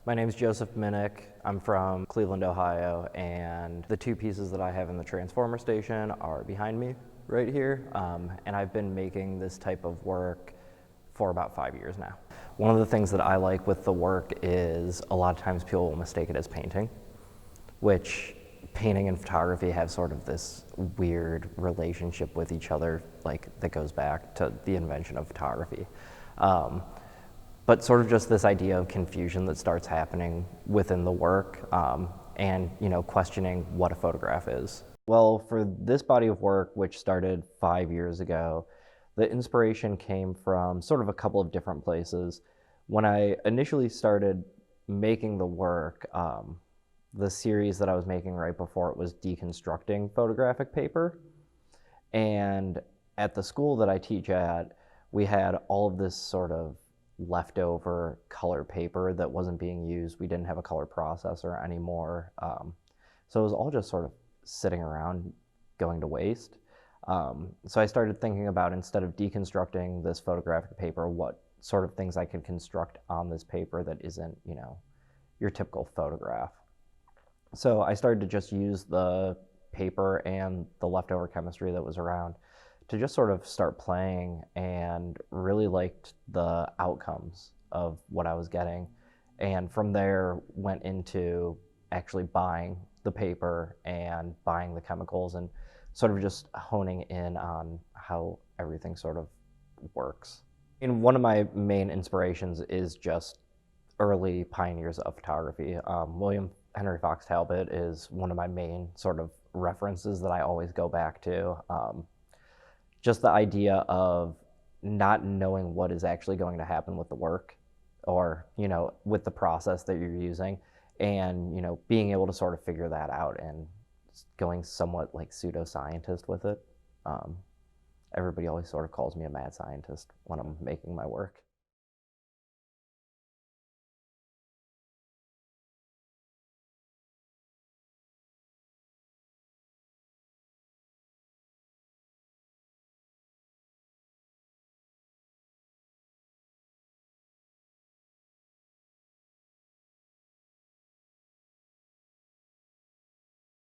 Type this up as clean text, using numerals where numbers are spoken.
My name's Joseph Minek. I'm from Cleveland, Ohio, and the two pieces that I have in the transformer station are behind me right here, and I've been making this type of work for about 5 years now. One of the things that I like with the work is a lot of times people will mistake it as painting, which painting and photography have sort of this weird relationship with each other, like that goes back to the invention of photography. But sort of just this idea of confusion that starts happening within the work, and questioning what a photograph is. Well, for this body of work, which started 5 years ago, the inspiration came from sort of a couple of different places. When I initially started making the work, the series that I was making right before it was deconstructing photographic paper. And at the school that I teach at, we had all of this sort of leftover color paper that wasn't being used. We didn't have a color processor anymore. So it was all just sort of sitting around going to waste. So I started thinking about, instead of deconstructing this photographic paper, what sort of things I could construct on this paper that isn't, your typical photograph. So I started to just use the paper and the leftover chemistry that was around to just sort of start playing, and really liked the outcomes of what I was getting. And from there went into actually buying the paper and buying the chemicals and sort of just honing in on how everything sort of works. And one of my main inspirations is just early pioneers of photography. William Henry Fox Talbot is one of my main sort of references that I always go back to. Just the idea of not knowing what is actually going to happen with the work, or with the process that you're using, and being able to sort of figure that out and going somewhat like pseudoscientist with it. Everybody always sort of calls me a mad scientist when I'm making my work.